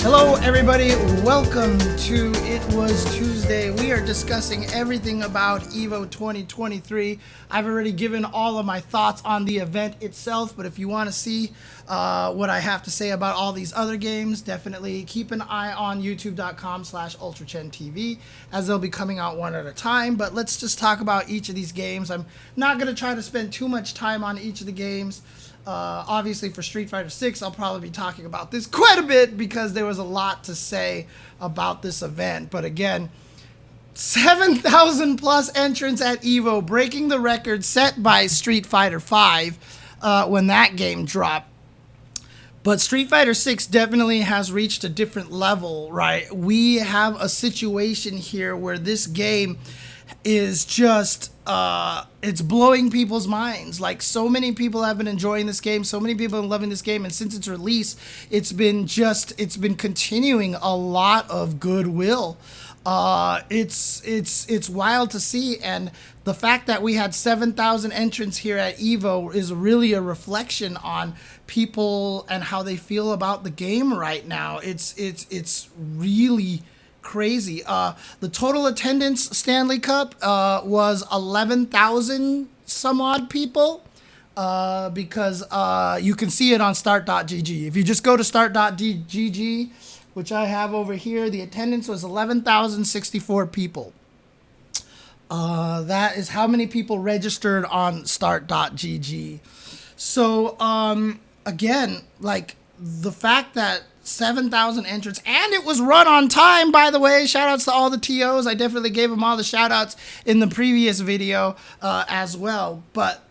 Hello everybody, welcome to It Was Tuesday. We are discussing everything about EVO 2023. I've already given all of my thoughts on the event itself, but if you want to see what I have to say about all these other games, definitely keep an eye on youtube.com/UltraChenTV, as they'll be coming out one at a time. But let's just talk about each of these games. I'm not going to try to spend too much time on each of the games. Obviously for Street Fighter 6, I'll probably be talking about this quite a bit because there was a lot to say about this event. But again, 7,000 plus entrants at EVO, breaking the record set by Street Fighter 5 when that game dropped. But Street Fighter 6 definitely has reached a different level, right? We have a situation here where this game is just it's blowing people's minds. Like, so many people have been enjoying this game, so many people have been loving this game, and since its release, it's been continuing a lot of goodwill. It's wild to see, and the fact that we had 7,000 entrants here at EVO is really a reflection on people and how they feel about the game right now. It's really crazy. The total attendance Stanley Cup was 11,000 some odd people, because you can see it on start.gg. If you just go to start.gg, which I have over here, the attendance was 11,064 people. That is how many people registered on start.gg. So again, like, the fact that 7,000 entrants, and it was run on time, by the way. Shout outs to all the TOs. I definitely gave them all the shout outs in the previous video as well. But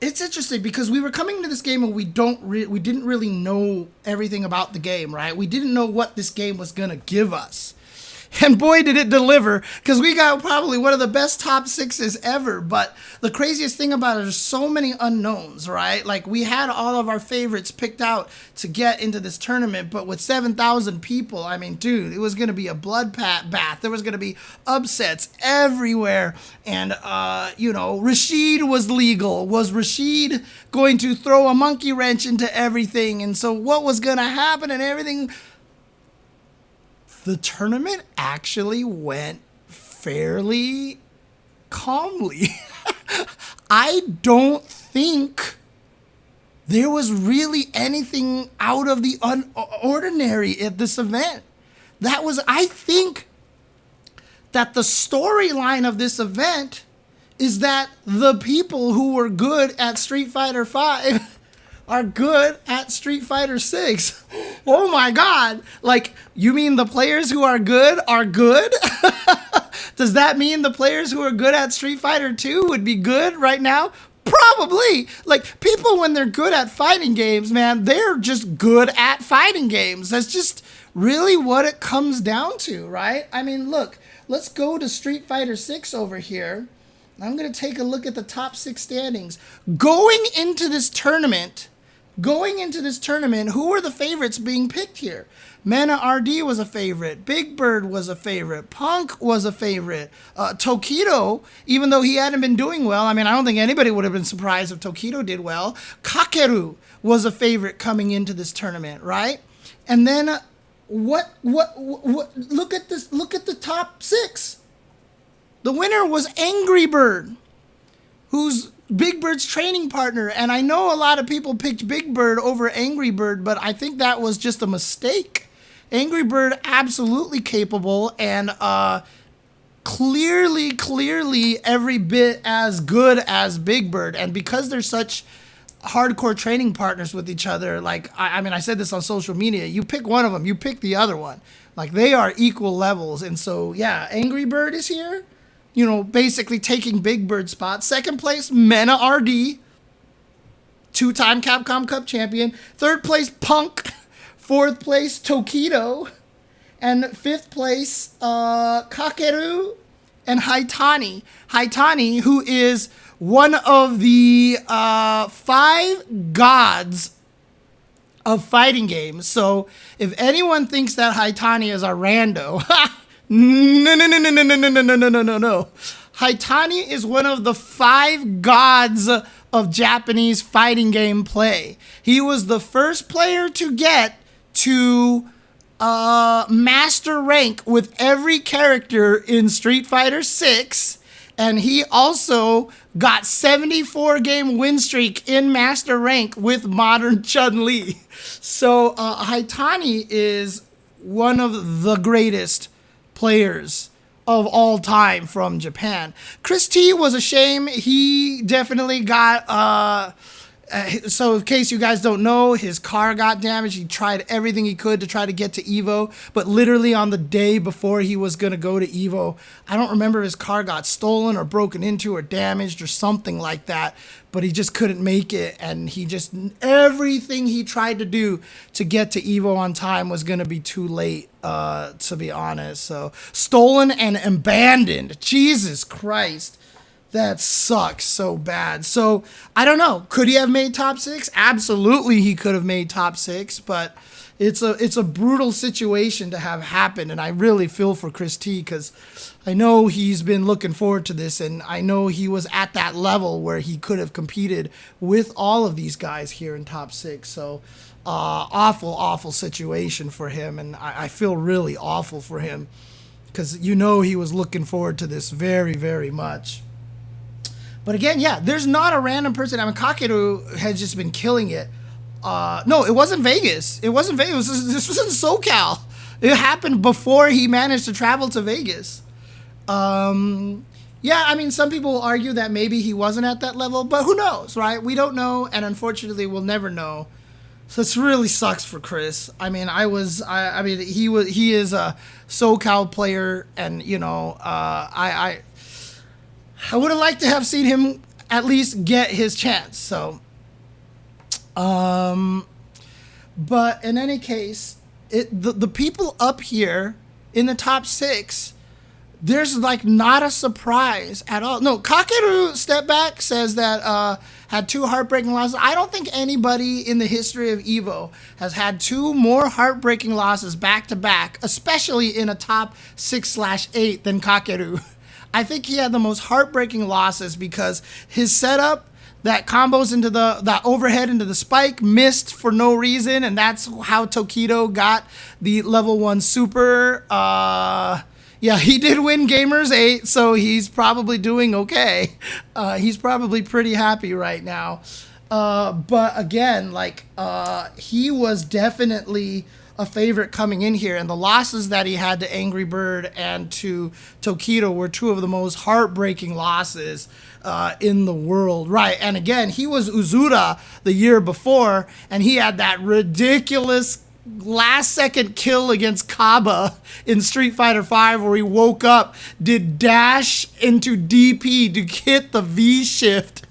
it's interesting because we were coming to this game and we didn't really know everything about the game, right? We didn't know what this game was gonna give us. And boy, did it deliver, because we got probably one of the best top sixes ever. But the craziest thing about it is so many unknowns, right? Like, we had all of our favorites picked out to get into this tournament, but with 7,000 people, I mean, dude, it was going to be a bloodbath. There was going to be upsets everywhere. And, you know, Rashid was legal. Was Rashid going to throw a monkey wrench into everything? And so what was going to happen and everything? The tournament actually went fairly calmly. I don't think there was really anything out of the ordinary at this event. I think that the storyline of this event is that the people who were good at Street Fighter 5 are good at Street Fighter 6. Oh my God. Like, you mean the players who are good are good? Does that mean the players who are good at Street Fighter 2 would be good right now? Probably. Like, people, when they're good at fighting games, man, they're just good at fighting games. That's just really what it comes down to, right? I mean, look, let's go to Street Fighter 6 over here. I'm going to take a look at the top 6 standings. Going into this tournament, who were the favorites being picked here? MenaRD was a favorite. Big Bird was a favorite. Punk was a favorite. Tokido, even though he hadn't been doing well, I mean, I don't think anybody would have been surprised if Tokido did well. Kakeru was a favorite coming into this tournament, right? And then what look at this, look at the top 6. The winner was AngryBird, who's Big Bird's training partner. And I know a lot of people picked Big Bird over AngryBird, but I think that was just a mistake. AngryBird, absolutely capable and clearly every bit as good as Big Bird. And because they're such hardcore training partners with each other, like, I mean, I said this on social media, you pick one of them, you pick the other one. Like, they are equal levels. And so, yeah, AngryBird is here, you know, basically taking Big Bird's spot. Second place, MenaRD, 2-time Capcom Cup champion. Third place, Punk. Fourth place, Tokido. And fifth place, Kakeru and Haitani. Haitani, who is one of the 5 gods of fighting games. So if anyone thinks that Haitani is a rando, no. Haitani is one of the 5 gods of Japanese fighting game play. He was the first player to get to master rank with every character in Street Fighter 6, and he also got 74 game win streak in master rank with modern Chun-Li. So Haitani is one of the greatest players of all time from Japan. Chris T was a shame. He definitely got so in case you guys don't know, his car got damaged. He tried everything he could to try to get to Evo, but literally on the day before he was going to go to Evo, I don't remember if his car got stolen or broken into or damaged or something like that, but he just couldn't make it, and he just, everything he tried to do to get to Evo on time was going to be too late, to be honest. So stolen and abandoned. Jesus Christ. That sucks so bad. So I don't know. Could he have made top 6? Absolutely, he could have made top 6. But it's a brutal situation to have happen, and I really feel for Chris T because I know he's been looking forward to this, and I know he was at that level where he could have competed with all of these guys here in top 6. So awful situation for him, and I feel really awful for him because you know he was looking forward to this very much. But again, yeah, there's not a random person. I mean, Kakeru has just been killing it. No, it wasn't Vegas. It wasn't Vegas. This was in SoCal. It happened before he managed to travel to Vegas. Yeah, I mean, some people will argue that maybe he wasn't at that level, but who knows, right? We don't know, and unfortunately, we'll never know. So this really sucks for Chris. I mean, he is a SoCal player, and you know, I would have liked to have seen him at least get his chance. So, but in any case, the people up here in the top 6, there's like not a surprise at all. No, Kakeru Step Back says that had 2 heartbreaking losses. I don't think anybody in the history of Evo has had 2 more heartbreaking losses back to back, especially in a top 6/8 than Kakeru. I think he had the most heartbreaking losses because his setup that combos into that overhead into the spike missed for no reason, and that's how Tokido got the level 1 super. Yeah, he did win Gamers 8, so he's probably doing okay. He's probably pretty happy right now. But again, like he was definitely a favorite coming in here, and the losses that he had to AngryBird and to Tokido were 2 of the most heartbreaking losses in the world, right? And again, he was Uzura the year before, and he had that ridiculous last-second kill against Kaba in Street Fighter V where he woke up, did dash into DP to hit the V shift,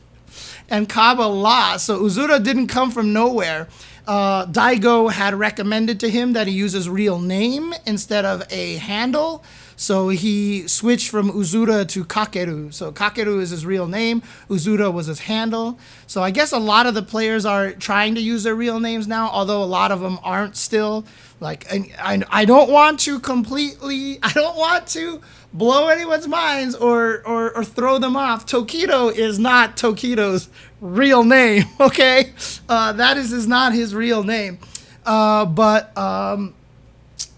and Kaba lost. So Uzura didn't come from nowhere. Daigo had recommended to him that he use his real name instead of a handle, so he switched from Uzura to Kakeru. So Kakeru is his real name, Uzura was his handle. So I guess a lot of the players are trying to use their real names now, although a lot of them aren't still. Like, I don't want to blow anyone's minds or throw them off. Tokido is not Tokido's real name, okay? That is not his real name. But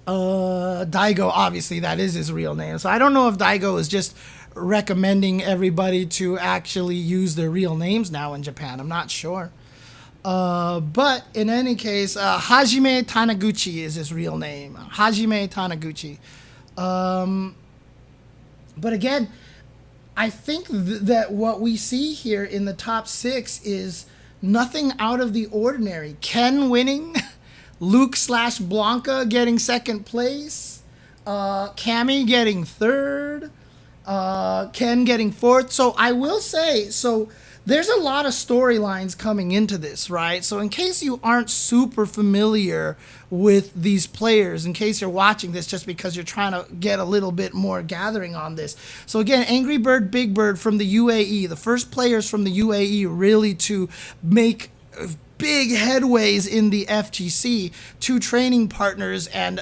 Daigo, obviously, that is his real name. So I don't know if Daigo is just recommending everybody to actually use their real names now in Japan. I'm not sure. But in any case, Hajime Taniguchi is his real name. Hajime Taniguchi. But again, I think that what we see here in the top 6 is nothing out of the ordinary. Ken winning, Luke/Blanca getting 2nd place, Cammy getting 3rd, Ken getting 4th. So I will say, there's a lot of storylines coming into this, right? So in case you aren't super familiar with these players, in case you're watching this just because you're trying to get a little bit more gathering on this. So again, AngryBird, Big Bird from the UAE, the first players from the UAE really to make big headways in the FGC, 2 training partners and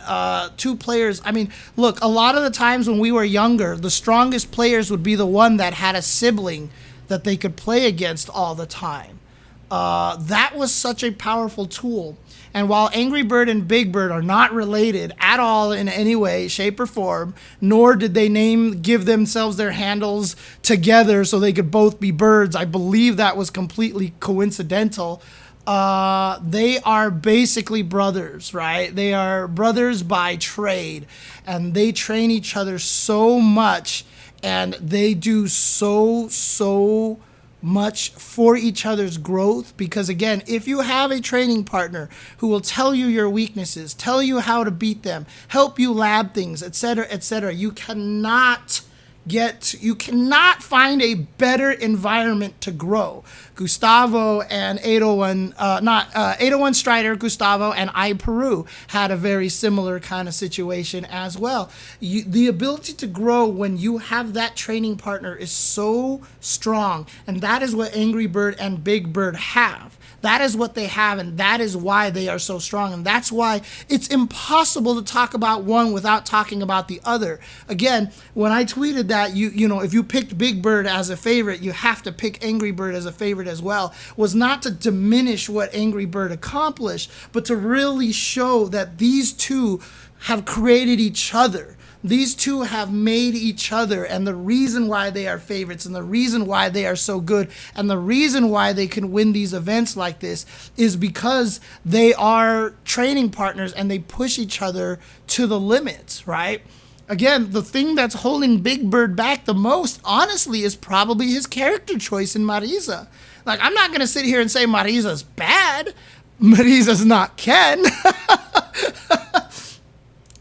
2 players. I mean, look, a lot of the times when we were younger, the strongest players would be the one that had a sibling that they could play against all the time. That was such a powerful tool. And while AngryBird and Big Bird are not related at all in any way, shape, or form, nor did they give themselves their handles together so they could both be birds, I believe that was completely coincidental. They are basically brothers, right? They are brothers by trade, and they train each other so much, and they do so much for each other's growth. Because again, if you have a training partner who will tell you your weaknesses, tell you how to beat them, help you lab things, etc., you cannot find a better environment to grow. Gustavo and 801 Strider, Gustavo, and I Peru had a very similar kind of situation as well. The ability to grow when you have that training partner is so strong, and that is what AngryBird and Big Bird have. That is what they have, and that is why they are so strong, and that's why it's impossible to talk about one without talking about the other. Again, when I tweeted that, you know, if you picked Big Bird as a favorite, you have to pick AngryBird as a favorite as well, was not to diminish what AngryBird accomplished, but to really show that these two have created each other. These two have made each other, and the reason why they are favorites, and the reason why they are so good, and the reason why they can win these events like this is because they are training partners and they push each other to the limits, right? Again, the thing that's holding Big Bird back the most, honestly, is probably his character choice in Marisa. Like, I'm not going to sit here and say Marisa's bad. Marisa's not Ken.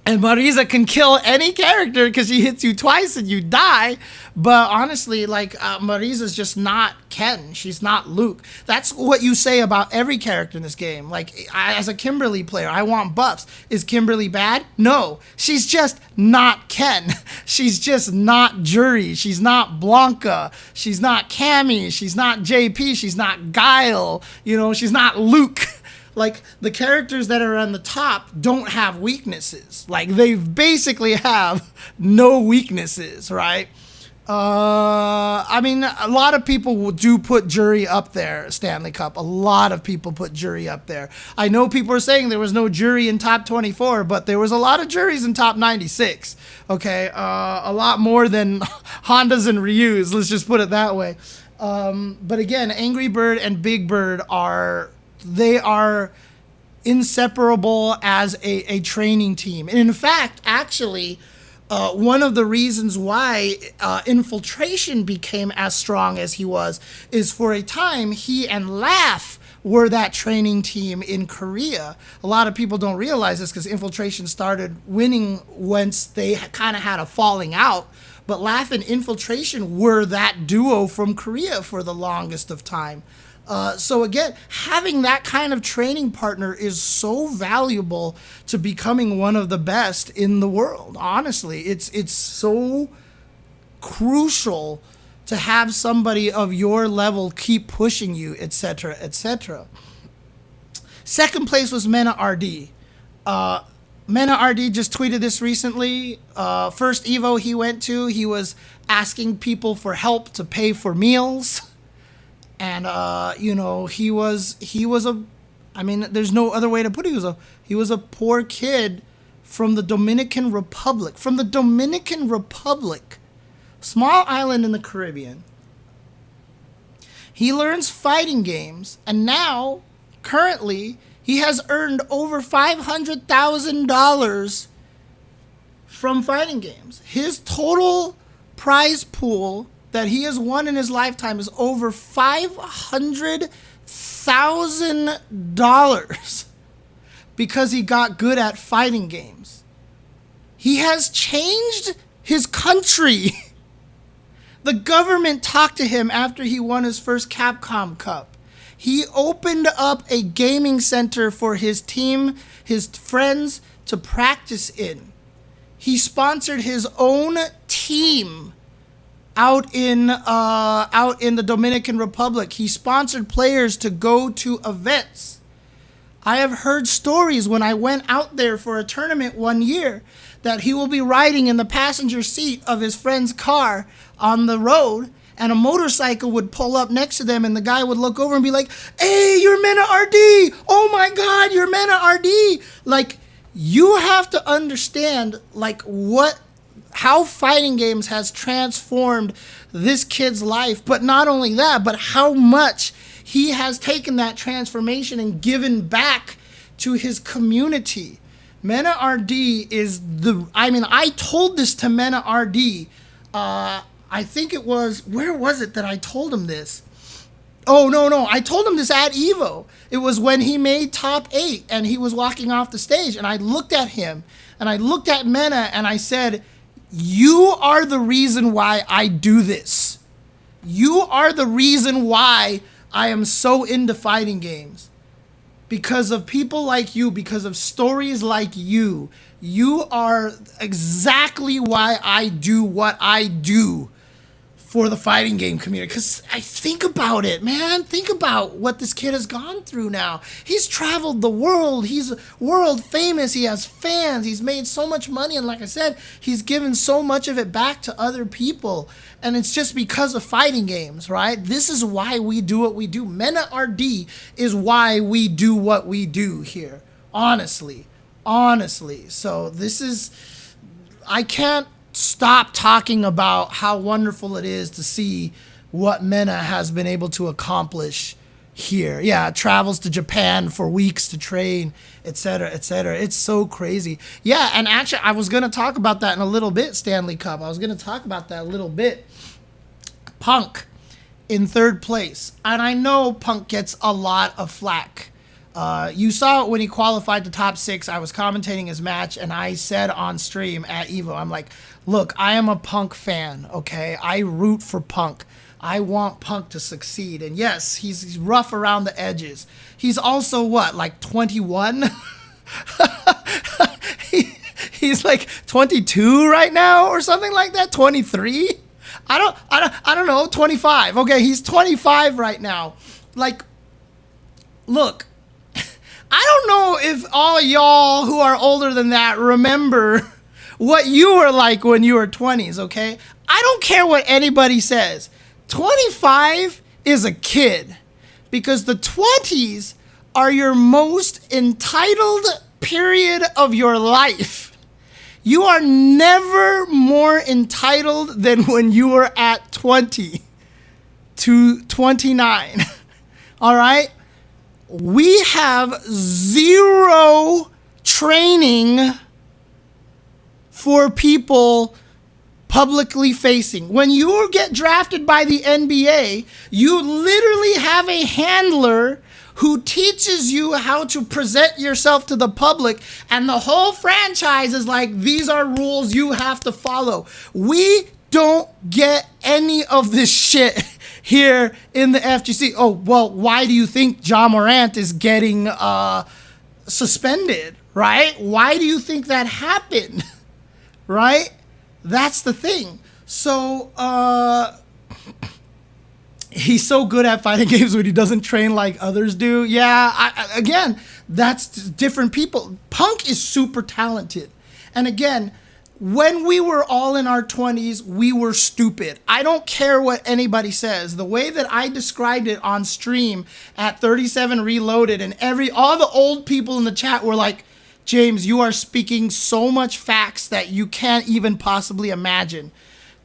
And Marisa can kill any character because she hits you twice and you die. But honestly, like, Marisa's just not Ken. She's not Luke. That's what you say about every character in this game. Like, as a Kimberly player, I want buffs. Is Kimberly bad? No. She's just not Ken. She's just not Jury. She's not Blanca. She's not Cammy. She's not JP. She's not Guile. You know, she's not Luke. Like, the characters that are on the top don't have weaknesses. Like, they basically have no weaknesses, right? I mean, a lot of people do put Jury up there, Stanley Cup. A lot of people put Jury up there. I know people are saying there was no Jury in top 24, but there was a lot of Juries in top 96, okay? A lot more than Hondas and Ryus, let's just put it that way. But again, AngryBird and Big Bird are inseparable as a training team. And in fact, actually, one of the reasons why Infiltration became as strong as he was is for a time he and Laugh were that training team in Korea. A lot of people don't realize this because Infiltration started winning once they kind of had a falling out. But Laugh and Infiltration were that duo from Korea for the longest of time. So again, having that kind of training partner is so valuable to becoming one of the best in the world. Honestly, it's so crucial to have somebody of your level keep pushing you, etc., etc. Second place was MenaRD. MenaRD just tweeted this recently. First Evo he went to, he was asking people for help to pay for meals. And, you know, he was I mean, there's no other way to put it. He was a poor kid from the Dominican Republic. Small island in the Caribbean. He learns fighting games, and now, currently, he has earned over $500,000 from fighting games. His total prize pool that he has won in his lifetime is over $500,000 because he got good at fighting games. He has changed his country. The government talked to him after he won his first Capcom Cup. He opened up a gaming center for his team, his friends, to practice in. He sponsored his own team out in the Dominican Republic. He sponsored players to go to events. I have heard stories when I went out there for a tournament one year that he will be riding in the passenger seat of his friend's car on the road, and a motorcycle would pull up next to them, and the guy would look over and be like, "Hey, you're MenaRD! Oh my God, you're MenaRD!" Like, you have to understand, like, how fighting games has transformed this kid's life. But not only that, but how much he has taken that transformation and given back to his community. MenaRD is I told this to MenaRD. I think it was, where was it that I told him this? Oh, no. I told him this at Evo. It was when he made top 8 and he was walking off the stage, and I looked at him and I looked at Mena and I said, "You are the reason why I do this. You are the reason why I am so into fighting games. Because of people like you, because of stories like you. You are exactly why I do what I do for the fighting game community." Because I think about it, man. Think about what this kid has gone through now. He's traveled the world. He's world famous. He has fans. He's made so much money. And like I said, he's given so much of it back to other people. And it's just because of fighting games, right? This is why we do what we do. MenaRD is why we do what we do here. Honestly. So I can't stop talking about how wonderful it is to see what Mena has been able to accomplish here. Yeah, travels to Japan for weeks to train, etc., etc. It's so crazy. Yeah, and actually, I was going to talk about that in a little bit, Stanley Cup. I was going to talk about that a little bit. Punk in 3rd place. And I know Punk gets a lot of flack. You saw it when he qualified to top 6. I was commentating his match, and I said on stream at Evo, I'm like, look, I am a Punk fan, okay? I root for Punk. I want Punk to succeed. And yes, he's rough around the edges. He's also, what, like 21? He's like 22 right now or something like that, 23? I don't know, 25. Okay, he's 25 right now. Like, look, I don't know if all y'all who are older than that remember what you were like when you were 20s, okay? I don't care what anybody says. 25 is a kid, because the 20s are your most entitled period of your life. You are never more entitled than when you were at 20 to 29, all right? We have 0 training for people publicly facing. When you get drafted by the NBA, you literally have a handler who teaches you how to present yourself to the public, and the whole franchise is like, these are rules you have to follow. We don't get any of this shit here in the FGC. Oh, well, why do you think Ja Morant is getting suspended, right? Why do you think that happened, right? That's the thing. So, he's so good at fighting games when he doesn't train like others do. Yeah, again, that's different people. Punk is super talented. And again, when we were all in our 20s, we were stupid. I don't care what anybody says. The way that I described it on stream at 37 Reloaded, and all the old people in the chat were like, James, you are speaking so much facts that you can't even possibly imagine.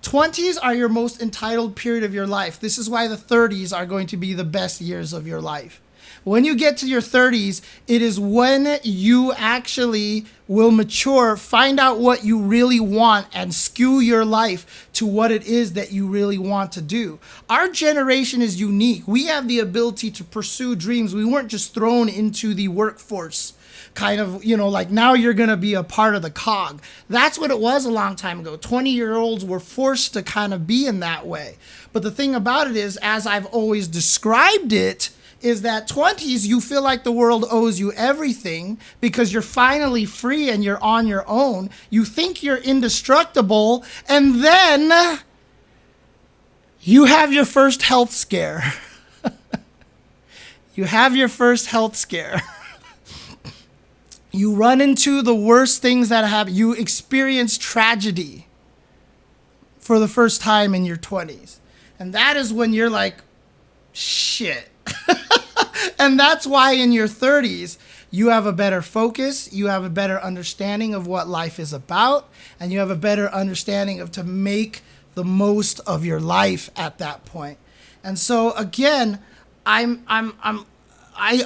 20s are your most entitled period of your life. This is why the 30s are going to be the best years of your life. When you get to your 30s, it is when you actually will mature, find out what you really want, and skew your life to what it is that you really want to do. Our generation is unique. We have the ability to pursue dreams. We weren't just thrown into the workforce. Kind of, like, now you're going to be a part of the cog. That's what it was a long time ago. 20-year-olds were forced to kind of be in that way. But the thing about it is, as I've always described it, is that 20s, you feel like the world owes you everything because you're finally free and you're on your own. You think you're indestructible, and then you have your first health scare. You have your first health scare. You run into the worst things that happen. You experience tragedy for the first time in your 20s. And that is when you're like, shit. And that's why in your 30s, you have a better focus, you have a better understanding of what life is about, and you have a better understanding of to make the most of your life at that point. And so again, I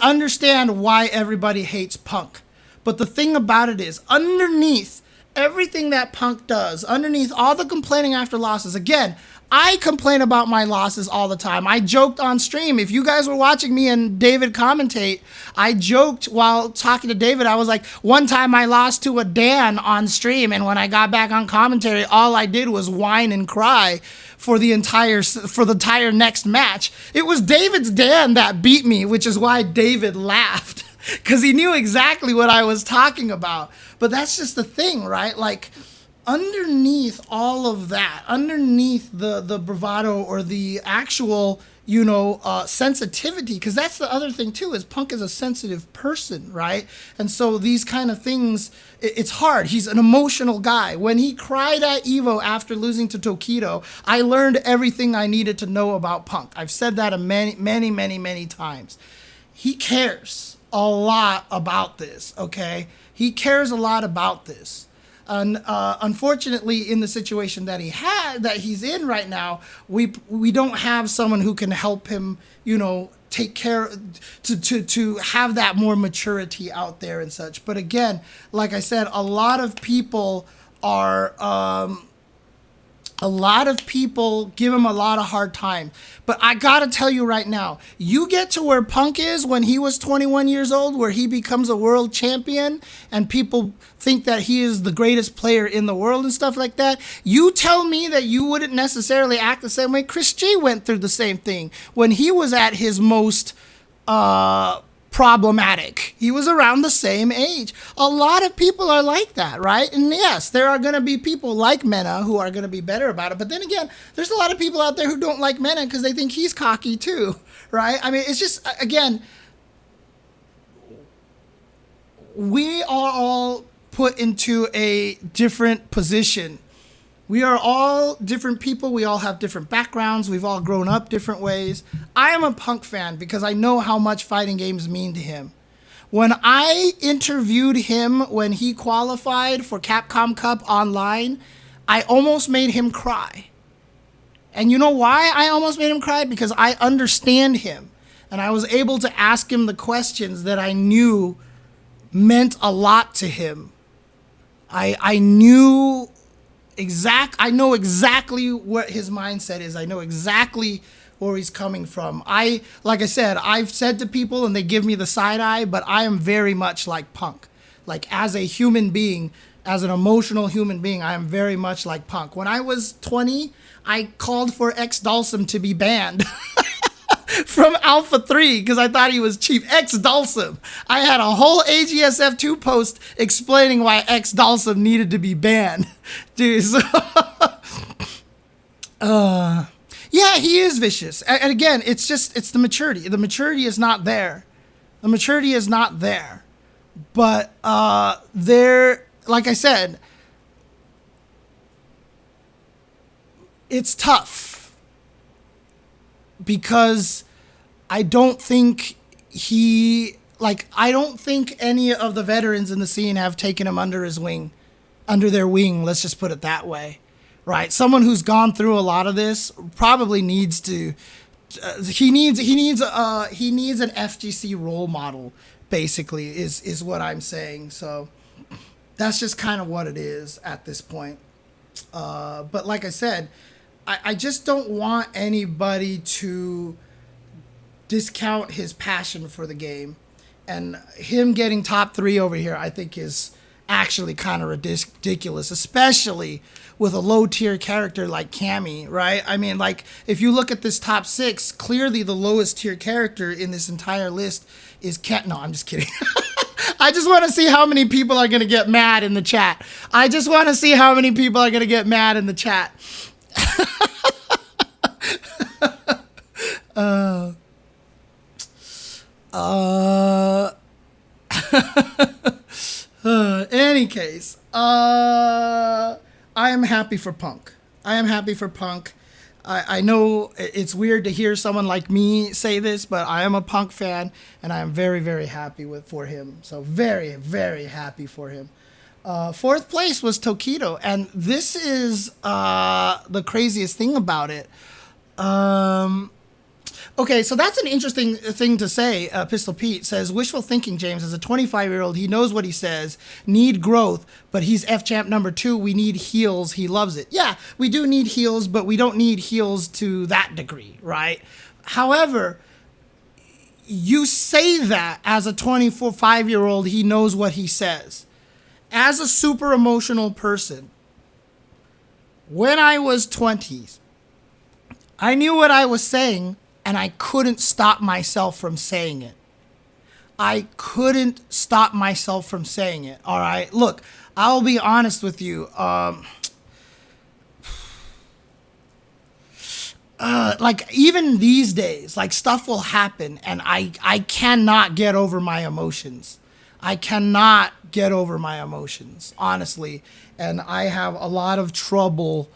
understand why everybody hates Punk. But the thing about it is, underneath everything that Punk does, underneath all the complaining after losses, again, I complain about my losses all the time. I joked on stream. If you guys were watching me and David commentate, I joked while talking to David. I was like, one time I lost to a Dan on stream, and when I got back on commentary, all I did was whine and cry for the entire next match. It was David's Dan that beat me, which is why David laughed, because he knew exactly what I was talking about. But that's just the thing, right? Like, underneath all of that, underneath the bravado or the actual, sensitivity, because that's the other thing too, is Punk is a sensitive person, right? And so these kind of things, it's hard. He's an emotional guy. When he cried at Evo after losing to Tokido, I learned everything I needed to know about Punk. I've said that many times. He cares a lot about this, okay? He cares a lot about this. Unfortunately, in the situation that he's in right now, we don't have someone who can help him, take care to have that more maturity out there and such. But again, like I said, a lot of people give him a lot of hard time. But I gotta tell you right now, you get to where Punk is when he was 21 years old, where he becomes a world champion and people think that he is the greatest player in the world and stuff like that. You tell me that you wouldn't necessarily act the same way. Chris G went through the same thing when he was at his most problematic. He was around the same age. A lot of people are like that, right? And yes, there are going to be people like Mena who are going to be better about it. But then again, there's a lot of people out there who don't like Mena because they think he's cocky too, right? I mean, it's just, again, we are all put into a different position. We are all different people. We all have different backgrounds. We've all grown up different ways. I am a Punk fan because I know how much fighting games mean to him. When I interviewed him when he qualified for Capcom Cup online, I almost made him cry. And you know why I almost made him cry? Because I understand him. And I was able to ask him the questions that I knew meant a lot to him. I know exactly what his mindset is. I know exactly where he's coming from. Like I said, I've said to people and they give me the side eye, but I am very much like Punk. Like, as a human being, as an emotional human being, I am very much like Punk. When I was 20, I called for X Dulcim to be banned from Alpha 3 because I thought he was cheap. X Dulcim. I had a whole AGSF2 post explaining why X Dulcim needed to be banned. Dude, so yeah, he is vicious. And again, it's the maturity. The maturity is not there. The maturity is not there. But like I said, it's tough. Because I don't think any of the veterans in the scene have taken him under their wing, let's just put it that way, right? Someone who's gone through a lot of this probably needs to, he needs an FGC role model, basically, is what I'm saying. So that's just kind of what it is at this point. But like I said, I just don't want anybody to discount his passion for the game. And him getting top 3 over here, I think, is actually kind of ridiculous, especially with a low-tier character like Cammy, right? I mean, like, if you look at this top 6, clearly the lowest-tier character in this entire list is Cat. No, I'm just kidding. I just want to see how many people are going to get mad in the chat. Any case, I am happy for Punk. I know it's weird to hear someone like me say this, but I am a Punk fan, and I am very, very happy for him. So very, very happy for him. Fourth place was Tokido, and this is the craziest thing about it. Okay, so that's an interesting thing to say. Pistol Pete says, wishful thinking, James. As a 25-year-old, he knows what he says. Need growth, but he's F-Champ number 2. We need heels. He loves it. Yeah, we do need heels, but we don't need heels to that degree, right? However, you say that as a 25-year-old, he knows what he says. As a super emotional person, when I was 20s, I knew what I was saying, and I couldn't stop myself from saying it. I couldn't stop myself from saying it, all right? Look, I'll be honest with you. Like, even these days, like, stuff will happen, and I cannot get over my emotions. I cannot get over my emotions, honestly. And I have a lot of trouble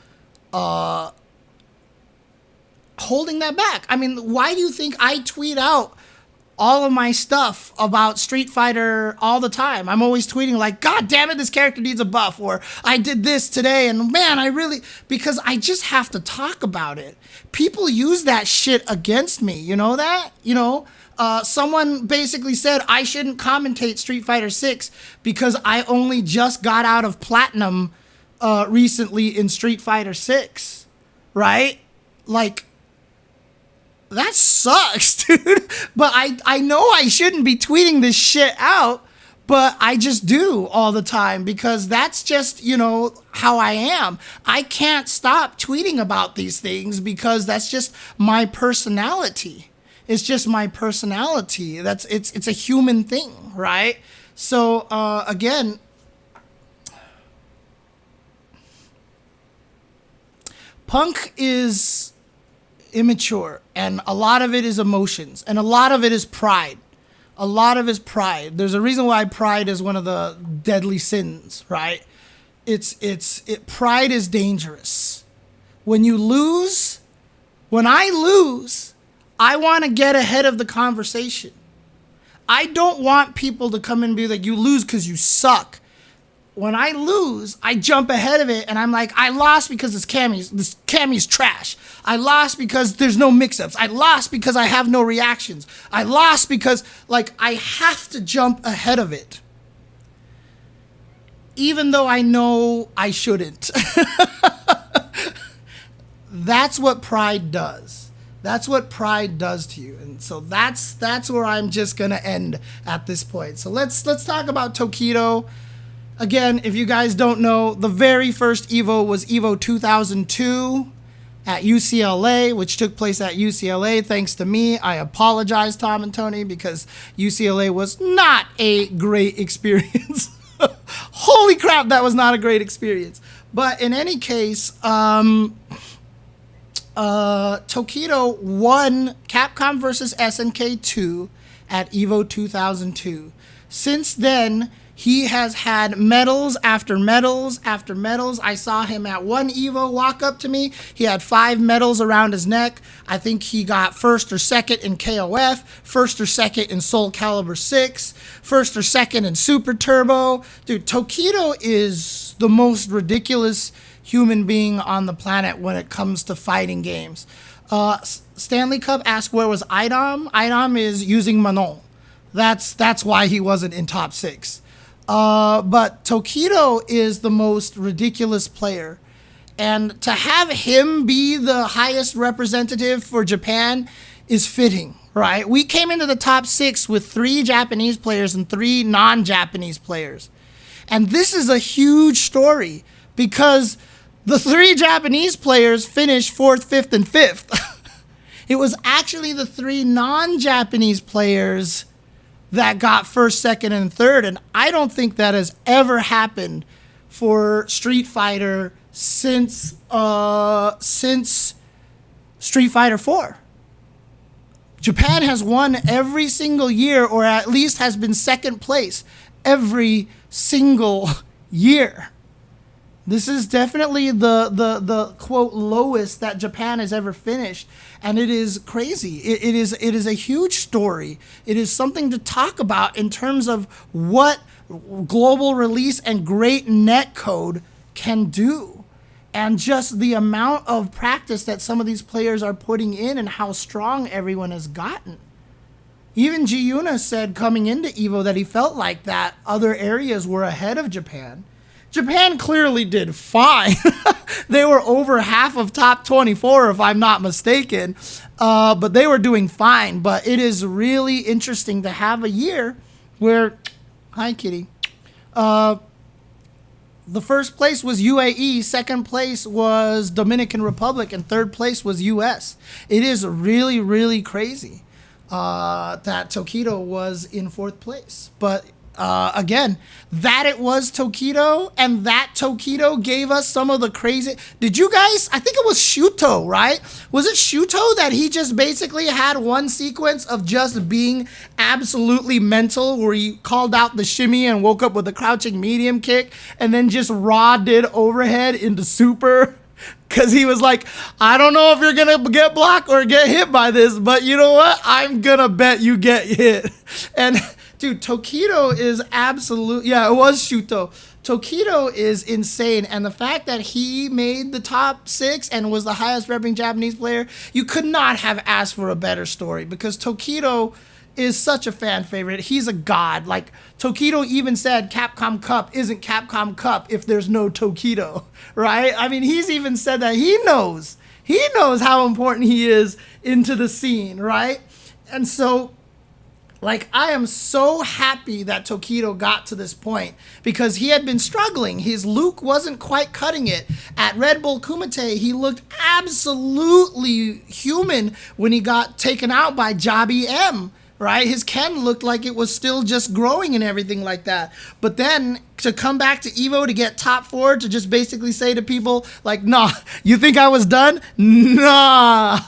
holding that back. I mean, why do you think I tweet out all of my stuff about Street Fighter all the time? I'm always tweeting like, God damn it, this character needs a buff, or I did this today, and man, because I just have to talk about it. People use that shit against me, you know that? Someone basically said I shouldn't commentate Street Fighter 6 because I only just got out of Platinum recently in Street Fighter 6, right? Like, that sucks, dude. But I know I shouldn't be tweeting this shit out, but I just do all the time because that's just, how I am. I can't stop tweeting about these things because that's just my personality. It's just my personality. It's a human thing, right? So, again, Punk is immature, and a lot of it is emotions, and a lot of it is pride. A lot of it is pride. There's a reason why pride is one of the deadly sins, right? Pride is dangerous. When I lose, I want to get ahead of the conversation. I don't want people to come and be like, you lose because you suck. When I lose, I jump ahead of it, and I'm like, I lost because this Cammy's trash. I lost because there's no mix-ups. I lost because I have no reactions. I lost because, I have to jump ahead of it. Even though I know I shouldn't. That's what pride does. That's what pride does to you. And so that's where I'm just going to end at this point. So let's talk about Tokido. Again, if you guys don't know, the very first Evo was Evo 2002 at UCLA, which took place at UCLA thanks to me. I apologize, Tom and Tony, because UCLA was not a great experience. Holy crap, that was not a great experience. But in any case, Tokido won Capcom vs. SNK 2 at Evo 2002. Since then, he has had medals after medals after medals. I saw him at one Evo walk up to me. He had 5 medals around his neck. I think he got first or second in KOF, first or second in Soul Calibur 6, first or second in Super Turbo. Dude, Tokido is the most ridiculous human being on the planet when it comes to fighting games. Stanley Cup asked where was Idom. Idom is using Manon. That's why he wasn't in top 6. But Tokido is the most ridiculous player. And to have him be the highest representative for Japan is fitting, right? We came into the top 6 with 3 Japanese players and 3 non-Japanese players. And this is a huge story because the 3 Japanese players finished 4th, 5th, and 5th. It was actually the 3 non-Japanese players that got 1st, 2nd, and 3rd. And I don't think that has ever happened for Street Fighter since Street Fighter 4. Japan has won every single year, or at least has been 2nd place every single year. This is definitely the quote lowest that Japan has ever finished, and it is crazy. It is a huge story. It is something to talk about in terms of what global release and great netcode can do, and just the amount of practice that some of these players are putting in and how strong everyone has gotten. Even Giuna said coming into Evo that he felt like that other areas were ahead of Japan. Japan clearly did fine. They were over half of top 24, if I'm not mistaken. But they were doing fine. But it is really interesting to have a year where, hi kitty, the first place was UAE, second place was Dominican Republic, and third place was US. It is really, really crazy that Tokido was in fourth place. But again, that it was Tokido, and that Tokido gave us some of the crazy. Did you guys? I think it was Shuto, right? Was it Shuto that he just basically had one sequence of just being absolutely mental, where he called out the shimmy and woke up with a crouching medium kick, and then just raw did overhead into super? Because he was like, I don't know if you're going to get blocked or get hit by this, but you know what? I'm going to bet you get hit. And dude, Tokido is absolute. Yeah, it was Shuto. Tokido is insane. And the fact that he made the top 6 and was the highest repping Japanese player, you could not have asked for a better story, because Tokido is such a fan favorite. He's a god. Like, Tokido even said Capcom Cup isn't Capcom Cup if there's no Tokido, right? I mean, he's even said that he knows how important he is into the scene, right? And so, like, I am so happy that Tokido got to this point, because he had been struggling. His Luke wasn't quite cutting it. At Red Bull Kumite, he looked absolutely human when he got taken out by Jabi M, right? His Ken looked like it was still just growing and everything like that. But then to come back to Evo to get top 4, to just basically say to people like, nah, you think I was done? Nah,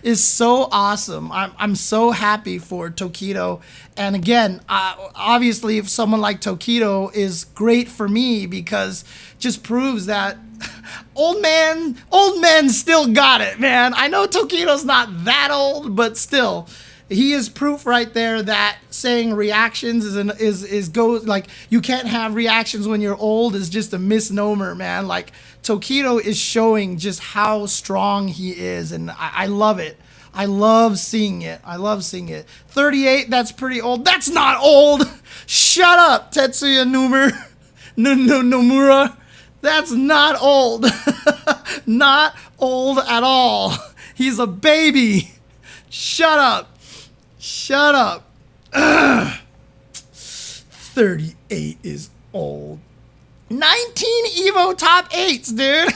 is so awesome. I'm so happy for Tokido. And again, obviously, if someone like Tokido is great for me, because just proves that old man still got it, man. I know Tokido's not that old, but still, he is proof right there that saying reactions is like, you can't have reactions when you're old is just a misnomer, man. Like, Tokido is showing just how strong he is, and I love it. I love seeing it. 38, that's pretty old. That's not old. Shut up, Tetsuya Nomura. That's not old. Not old at all. He's a baby. Shut up. 38 is old. 19 Evo top 8s, dude.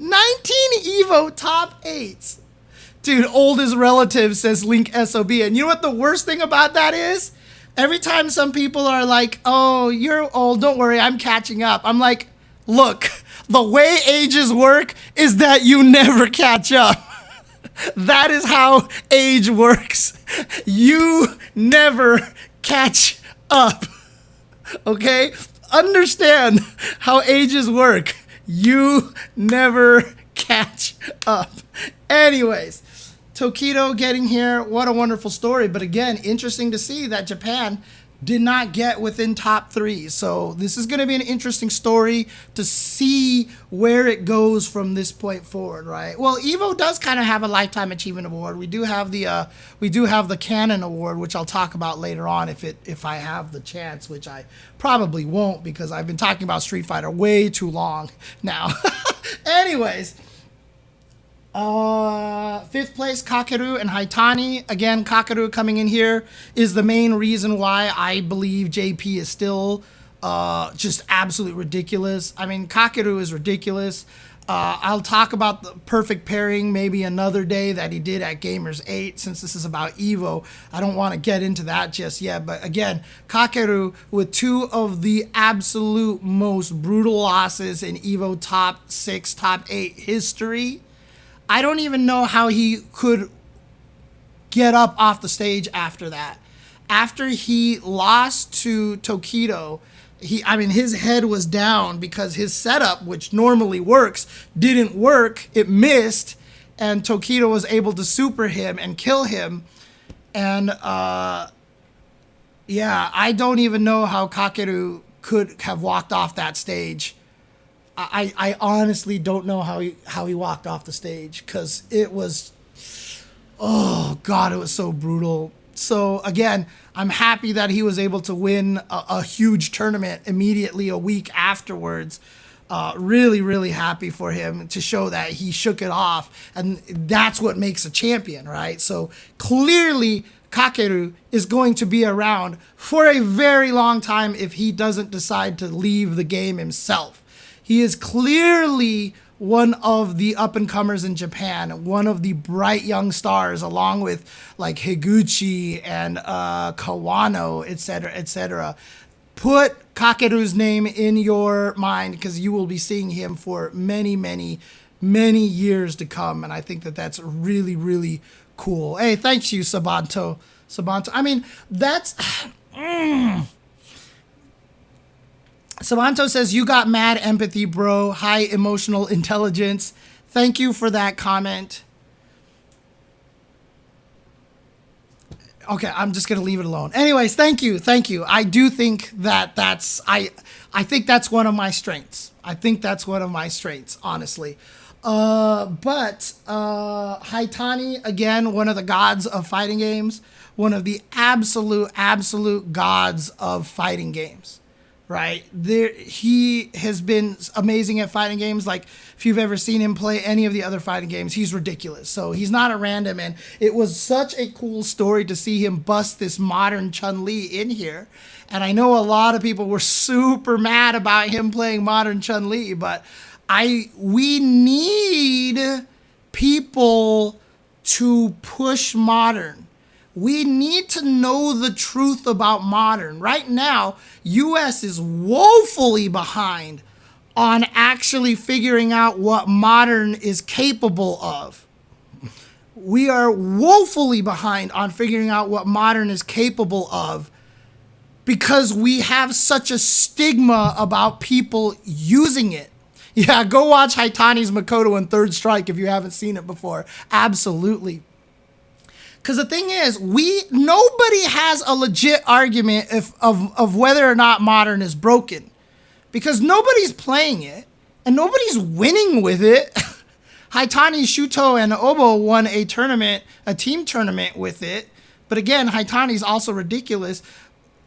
19 Evo top 8s. Dude, old is relative, says Link SOB. And you know what the worst thing about that is? Every time some people are like, oh, you're old, don't worry, I'm catching up. I'm like, look, the way ages work is that you never catch up. That is how age works. You never catch up. Okay? Understand how ages work. You never catch up. Anyways, Tokido getting here, what a wonderful story. But again, interesting to see that Japan did not get within top 3. So this is going to be an interesting story to see where it goes from this point forward, right? Well, Evo does kind of have a Lifetime Achievement Award. We do have the Canon Award, which I'll talk about later on if I have the chance, which I probably won't, because I've been talking about Street Fighter way too long now. Anyways, 5th place, Kakeru and Haitani. Again, Kakeru coming in here is the main reason why I believe JP is still just absolutely ridiculous. I mean, Kakeru is ridiculous. I'll talk about the perfect pairing maybe another day that he did at Gamers 8, since this is about Evo. I don't want to get into that just yet. But again, Kakeru with 2 of the absolute most brutal losses in Evo top 6, top 8 history. I don't even know how he could get up off the stage after that. After he lost to Tokido, his head was down because his setup, which normally works, didn't work. It missed, and Tokido was able to super him and kill him. And yeah, I don't even know how Kakeru could have walked off that stage. I honestly don't know how he walked off the stage, because it was, oh God, it was so brutal. So again, I'm happy that he was able to win a huge tournament immediately a week afterwards. Really, really happy for him to show that he shook it off. And that's what makes a champion, right? So clearly, Kakeru is going to be around for a very long time if he doesn't decide to leave the game himself. He is clearly one of the up-and-comers in Japan, one of the bright young stars, along with like Higuchi and Kawano, etc., etc. Put Kakeru's name in your mind, because you will be seeing him for many, many, many years to come, and I think that that's really, really cool. Hey, thanks you, Sabanto. I mean, that's... Sabanto says, you got mad empathy, bro. High emotional intelligence. Thank you for that comment. Okay, I'm just going to leave it alone. Anyways, thank you. I do think that I think that's one of my strengths. Honestly. But Haitani, again, one of the gods of fighting games. One of the absolute gods of fighting games. Right there, he has been amazing at fighting games. Like, if you've ever seen him play any of the other fighting games, he's ridiculous. So he's not a random, and it was such a cool story to see him bust this modern Chun-Li in here. And I know a lot of people were super mad about him playing modern Chun-Li, but we need people to push modern. We need to know the truth about modern. Right now, US is woefully behind on actually figuring out what modern is capable of. We are woefully behind on figuring out what modern is capable of, because we have such a stigma about people using it. Yeah, go watch Haitani's Makoto and Third Strike if you haven't seen it before. Absolutely. Because the thing is, nobody has a legit argument of whether or not modern is broken. Because nobody's playing it, and nobody's winning with it. Haitani, Shuto, and Obo won a team tournament with it. But again, Haitani's also ridiculous.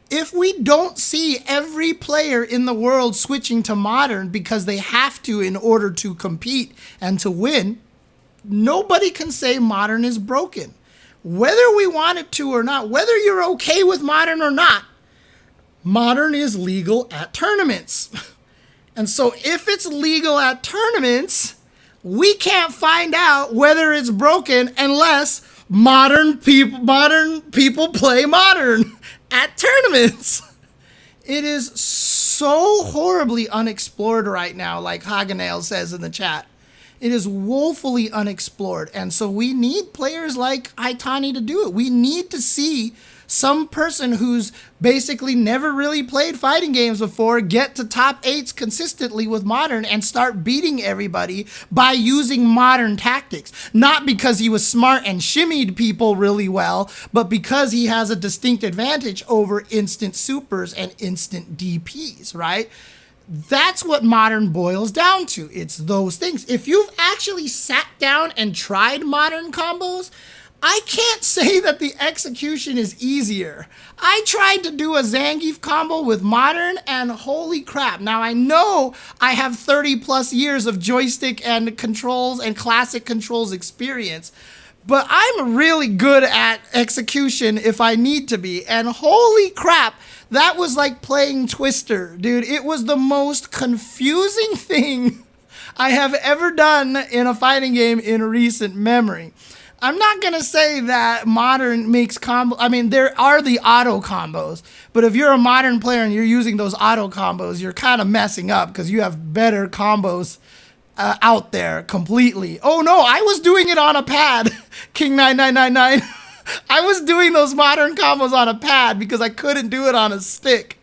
If we don't see every player in the world switching to modern because they have to in order to compete and to win, nobody can say modern is broken. Whether we want it to or not, whether you're okay with modern or not, modern is legal at tournaments. And so if it's legal at tournaments, we can't find out whether it's broken unless modern people play modern at tournaments. It is so horribly unexplored right now, like Hagenale says in the chat. It is woefully unexplored. And so we need players like Haitani to do it. We need to see some person who's basically never really played fighting games before get to top 8s consistently with modern and start beating everybody by using modern tactics. Not because he was smart and shimmied people really well, but because he has a distinct advantage over instant supers and instant DPs, right? That's what modern boils down to. It's those things. If you've actually sat down and tried modern combos, I can't say that the execution is easier. I tried to do a Zangief combo with modern, and holy crap. Now I know I have 30 plus years of joystick and controls and classic controls experience, but I'm really good at execution if I need to be. And holy crap, that was like playing Twister, dude. It was the most confusing thing I have ever done in a fighting game in recent memory. I'm not going to say that modern makes combo. I mean, there are the auto combos, but if you're a modern player and you're using those auto combos, you're kind of messing up because you have better combos out there completely. Oh no, I was doing it on a pad, King9999. I was doing those modern combos on a pad because I couldn't do it on a stick.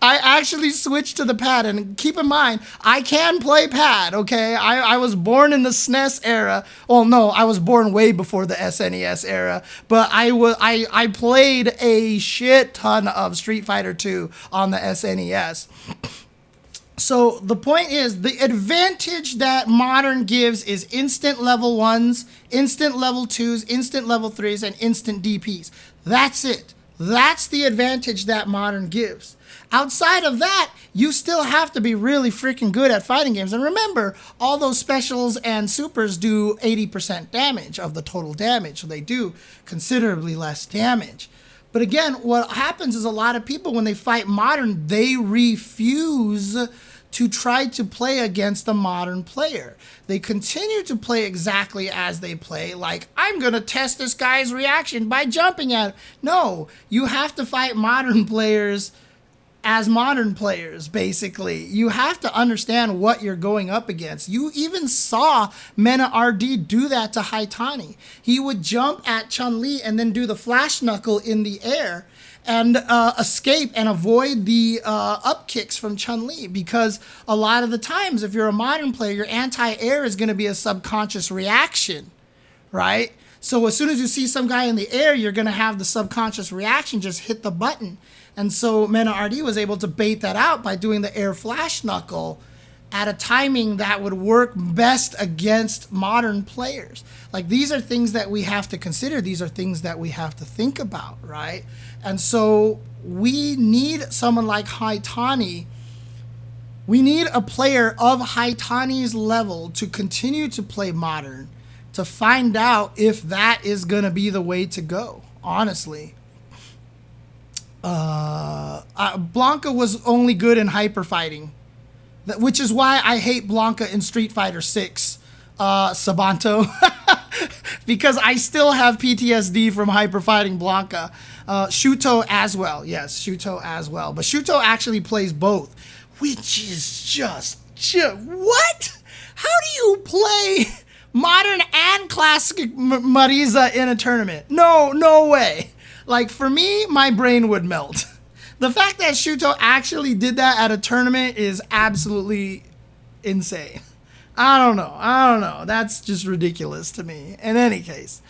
I actually switched to the pad, and keep in mind, I can play pad, okay? I was born in the SNES era. Well, no, I was born way before the SNES era, but I played a shit ton of Street Fighter 2 on the SNES. So the point is, the advantage that Modern gives is instant level 1s, instant level 2s, instant level 3s, and instant DPs. That's it. That's the advantage that Modern gives. Outside of that, you still have to be really freaking good at fighting games. And remember, all those specials and supers do 80% damage of the total damage. So they do considerably less damage. But again, what happens is a lot of people, when they fight Modern, they refuse to try to play against a Modern player. They continue to play exactly as they play, like, I'm going to test this guy's reaction by jumping at him. No, you have to fight Modern players as Modern players, basically. You have to understand what you're going up against. You even saw MenaRD do that to Haitani. He would jump at Chun-Li and then do the flash knuckle in the air and escape and avoid the up kicks from Chun-Li, because a lot of the times, if you're a Modern player, your anti-air is going to be a subconscious reaction, right? So as soon as you see some guy in the air, you're going to have the subconscious reaction, just hit the button. And so MenaRD was able to bait that out by doing the air flash knuckle at a timing that would work best against Modern players. Like, these are things that we have to consider. These are things that we have to think about, right? And so we need someone like Haitani. We need a player of Haitani's level to continue to play Modern, to find out if that is going to be the way to go, honestly. Blanca was only good in hyper fighting, which is why I hate Blanca in Street Fighter 6, Sabanto, because I still have PTSD from hyper fighting Blanca. Shuto as well, yes, Shuto as well, but Shuto actually plays both, which is just what? How do you play Modern and Classic Marisa in a tournament? No way. Like, for me, my brain would melt. The fact that Shuto actually did that at a tournament is absolutely insane. I don't know. That's just ridiculous to me. In any case,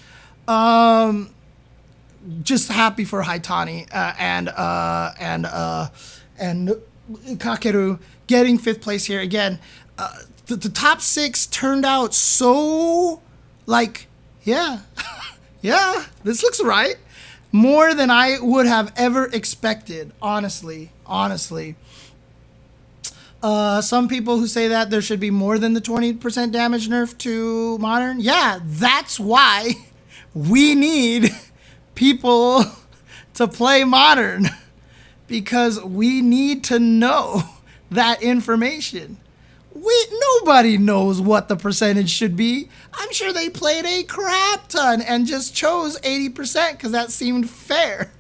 just happy for Haitani and Kakeru getting 5th place here. Again, the top 6 turned out so, like, yeah, this looks right. More than I would have ever expected, honestly. Some people who say that there should be more than the 20% damage nerf to Modern. Yeah, that's why we need people to play Modern, because we need to know that information. Nobody knows what the percentage should be. I'm sure they played a crap ton and just chose 80% because that seemed fair.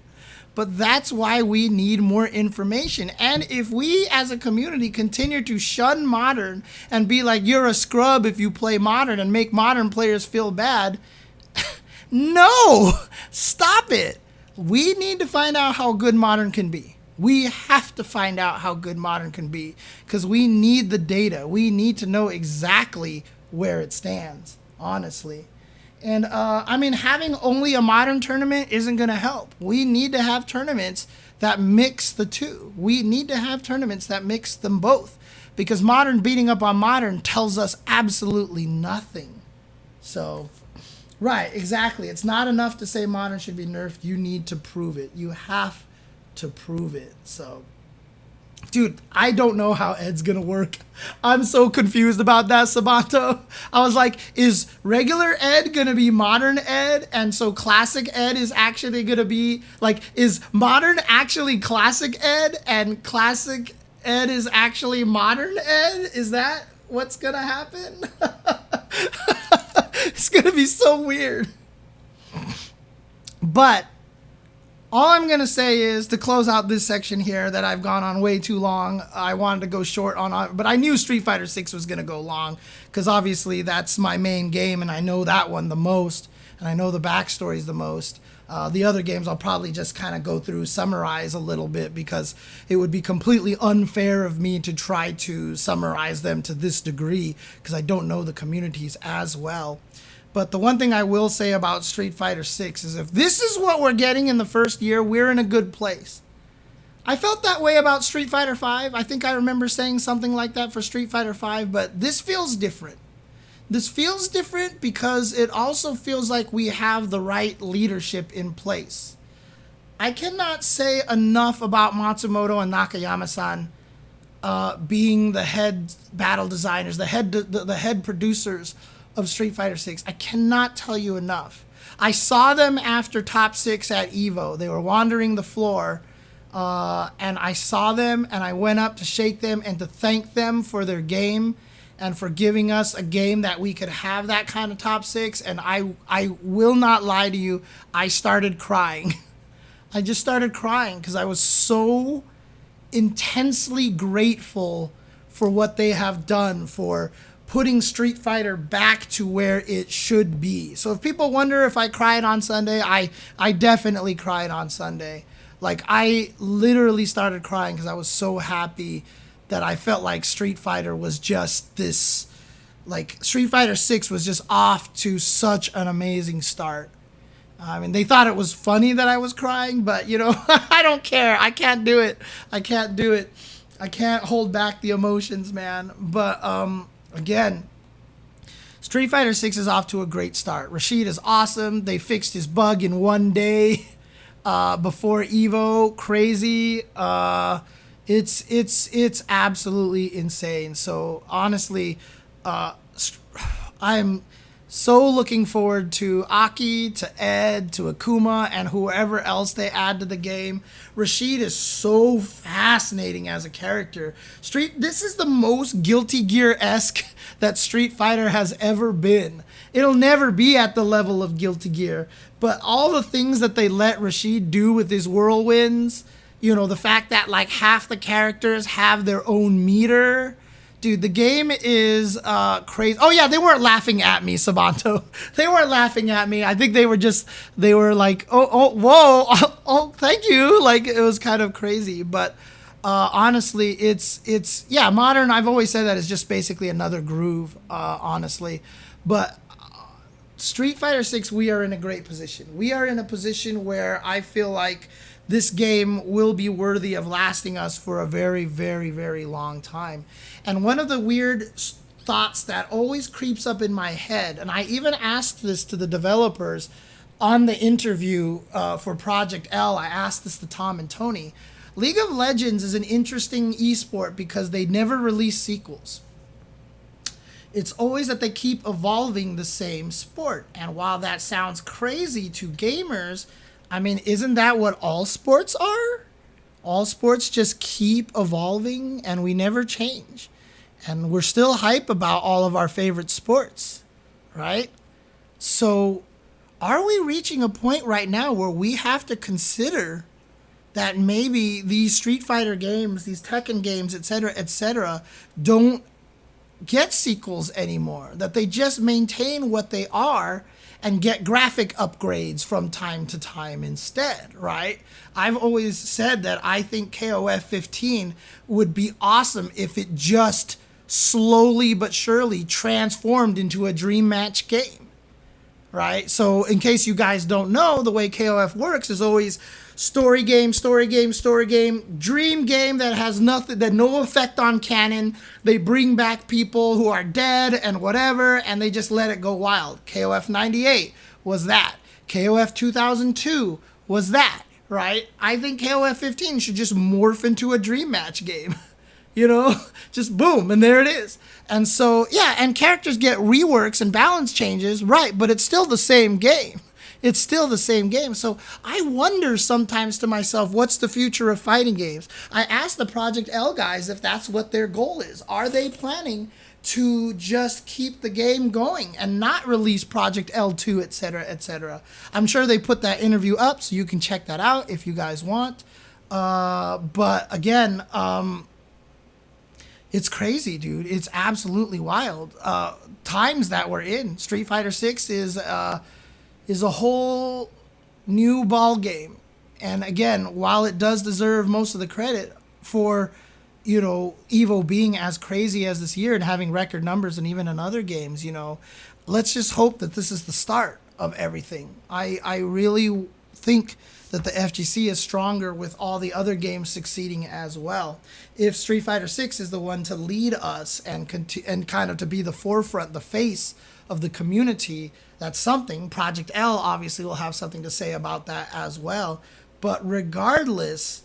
But that's why we need more information. And if we as a community continue to shun Modern and be like, you're a scrub if you play Modern, and make Modern players feel bad, no, stop it. We need to find out how good Modern can be. We have to find out how good Modern can be, because we need the data. We need to know exactly where it stands, honestly. And I mean, having only a Modern tournament isn't going to help. We need to have tournaments that mix the two. We need to have tournaments that mix them both, because Modern beating up on Modern tells us absolutely nothing. So, right, exactly. It's not enough to say Modern should be nerfed. You need to prove it. You have to prove it. So, dude, I don't know how Ed's gonna work. I'm so confused about that, Sabato. I was like, is regular Ed gonna be Modern Ed, and so Classic Ed is actually gonna be, like, is Modern actually Classic Ed, and Classic Ed is actually Modern Ed? Is that what's gonna happen? It's gonna be so weird. But all I'm going to say is, to close out this section here that I've gone on way too long, I wanted to go short on, but I knew Street Fighter 6 was going to go long, because obviously that's my main game, and I know that one the most, and I know the backstories the most. The other games I'll probably just kind of go through, summarize a little bit, because it would be completely unfair of me to try to summarize them to this degree, because I don't know the communities as well. But the one thing I will say about Street Fighter 6 is, if this is what we're getting in the first year, we're in a good place. I felt that way about Street Fighter 5. I think I remember saying something like that for Street Fighter 5, but this feels different. This feels different because it also feels like we have the right leadership in place. I cannot say enough about Matsumoto and Nakayama-san being the head battle designers, the head producers of Street Fighter 6. I cannot tell you enough. I saw them after Top 6 at EVO. They were wandering the floor, and I saw them, and I went up to shake them and to thank them for their game and for giving us a game that we could have that kind of Top 6. And I will not lie to you, I started crying. I just started crying because I was so intensely grateful for what they have done, for putting Street Fighter back to where it should be. So if people wonder if I cried on Sunday, I definitely cried on Sunday. Like, I literally started crying because I was so happy that I felt like Street Fighter was just this, like, Street Fighter 6 was just off to such an amazing start. I mean, they thought it was funny that I was crying, but, you know, I don't care. I can't do it. I can't do it. I can't hold back the emotions, man. But, again, Street Fighter 6 is off to a great start. Rashid is awesome. They fixed his bug in one day before EVO. Crazy. It's absolutely insane. So honestly, I'm so looking forward to Aki, to Ed, to Akuma, and whoever else they add to the game. Rashid is so fascinating as a character. This is the most Guilty Gear-esque that Street Fighter has ever been. It'll never be at the level of Guilty Gear, but all the things that they let Rashid do with his whirlwinds, you know, the fact that like half the characters have their own meter. Dude, the game is crazy. Oh yeah, they weren't laughing at me, Sabanto. They weren't laughing at me. I think they were like, oh, whoa, oh, thank you. Like, it was kind of crazy. But honestly, it's yeah, modern. I've always said that it's just basically another groove, honestly. But Street Fighter 6, we are in a great position. We are in a position where I feel like this game will be worthy of lasting us for a very, very, very long time. And one of the weird thoughts that always creeps up in my head, and I even asked this to the developers on the interview for Project L, I asked this to Tom and Tony. League of Legends is an interesting esport because they never release sequels. It's always that they keep evolving the same sport. And while that sounds crazy to gamers, I mean, isn't that what all sports are? All sports just keep evolving and we never change. And we're still hype about all of our favorite sports, right? So are we reaching a point right now where we have to consider that maybe these Street Fighter games, these Tekken games, etc., don't get sequels anymore, that they just maintain what they are and get graphic upgrades from time to time instead, right? I've always said that I think KOF 15 would be awesome if it just slowly but surely transformed into a dream match game, right? So in case you guys don't know, the way KOF works is always story game, story game, story game, dream game that has nothing, that no effect on canon. They bring back people who are dead and whatever, and they just let it go wild. KOF 98 was that. KOF 2002 was that, right? I think KOF 15 should just morph into a dream match game. You know, just boom, and there it is. And so, yeah, and characters get reworks and balance changes, right, but it's still the same game. It's still the same game. So I wonder sometimes to myself, what's the future of fighting games? I asked the Project L guys if that's what their goal is. Are they planning to just keep the game going and not release Project L2, etc., etc.? I'm sure they put that interview up, so you can check that out if you guys want. But again, it's crazy, dude. It's absolutely wild. Times that we're in. Street Fighter 6 is a whole new ball game. And again, while it does deserve most of the credit for, you know, Evo being as crazy as this year and having record numbers and even in other games, you know, let's just hope that this is the start of everything. I really think that the FGC is stronger with all the other games succeeding as well. If Street Fighter 6 is the one to lead us and kind of to be the forefront, the face of the community, that's something. Project L obviously will have something to say about that as well. But regardless,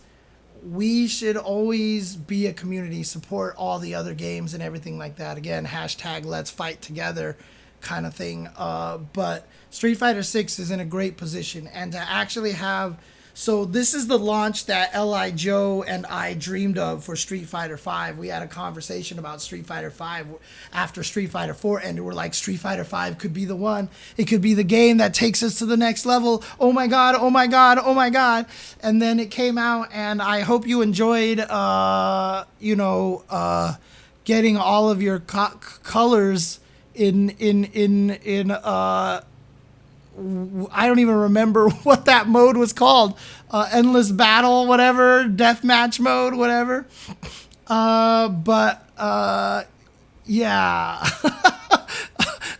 we should always be a community, support all the other games and everything like that. Again, hashtag let's fight together kind of thing. But Street Fighter 6 is in a great position. And to actually have... So this is the launch that L.I. Joe and I dreamed of for Street Fighter 5. We had a conversation about Street Fighter 5 after Street Fighter 4 ended. We're like, Street Fighter 5 could be the one. It could be the game that takes us to the next level. Oh my God, oh my God, oh my God. And then it came out, and I hope you enjoyed, getting all of your colors in I don't even remember what that mode was called. Endless battle, whatever, deathmatch mode, whatever. Yeah.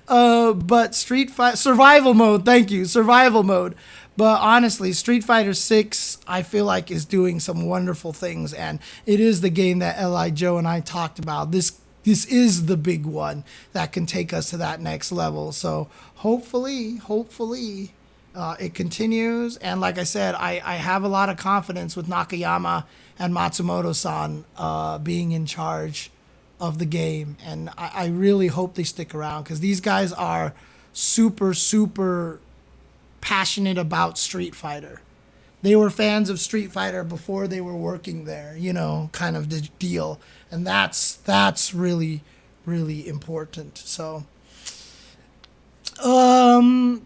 But Street Fighter survival mode. Thank you, survival mode. But honestly, Street Fighter 6, I feel like, is doing some wonderful things, and it is the game that L.I. Joe and I talked about. This is the big one that can take us to that next level. So hopefully, it continues. And like I said, I have a lot of confidence with Nakayama and Matsumoto-san being in charge of the game. And I really hope they stick around, because these guys are super, super passionate about Street Fighter. They were fans of Street Fighter before they were working there, you know, kind of the deal. And that's really, really important. So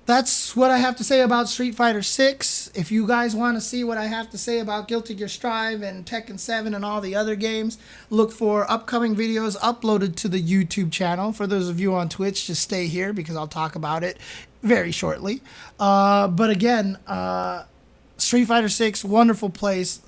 that's what I have to say about Street Fighter 6. If you guys want to see what I have to say about Guilty Gear Strive and Tekken 7 and all the other games, look for upcoming videos uploaded to the YouTube channel. For those of you on Twitch, just stay here because I'll talk about it very shortly. But again, Street Fighter 6, wonderful place.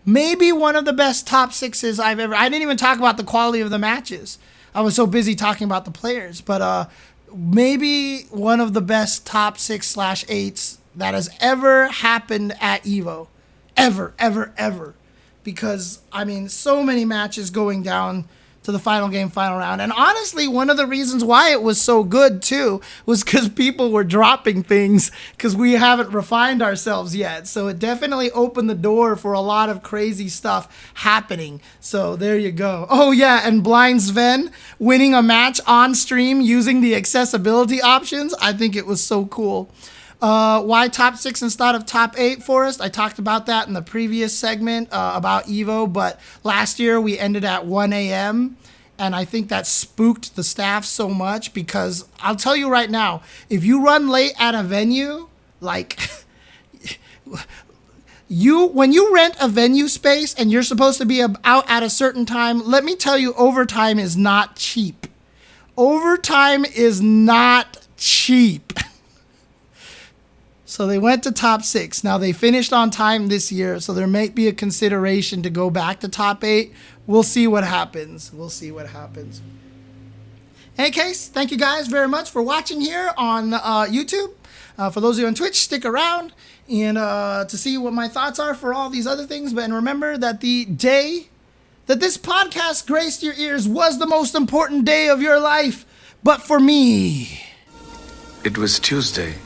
Maybe one of the best top 6s I've ever... I didn't even talk about the quality of the matches. I was so busy talking about the players. But maybe one of the best top 6/8s that has ever happened at EVO. Ever, ever, ever. Because, I mean, so many matches going down to the final game, final round. And honestly, one of the reasons why it was so good, too, was because people were dropping things because we haven't refined ourselves yet. So it definitely opened the door for a lot of crazy stuff happening. So there you go. Oh, yeah, and Blind Sven winning a match on stream using the accessibility options. I think it was so cool. Why top 6 instead of top 8, Forrest? I talked about that in the previous segment about EVO, but last year we ended at 1 a.m., and I think that spooked the staff so much, because I'll tell you right now, if you run late at a venue, like... when you rent a venue space and you're supposed to be out at a certain time, let me tell you, overtime is not cheap. Overtime is not cheap. So they went to top 6. Now they finished on time this year, so there may be a consideration to go back to top 8. We'll see what happens. We'll see what happens. In any case, thank you guys very much for watching here on YouTube. For those of you on Twitch, stick around and to see what my thoughts are for all these other things. But and remember that the day that this podcast graced your ears was the most important day of your life. But for me, it was Tuesday.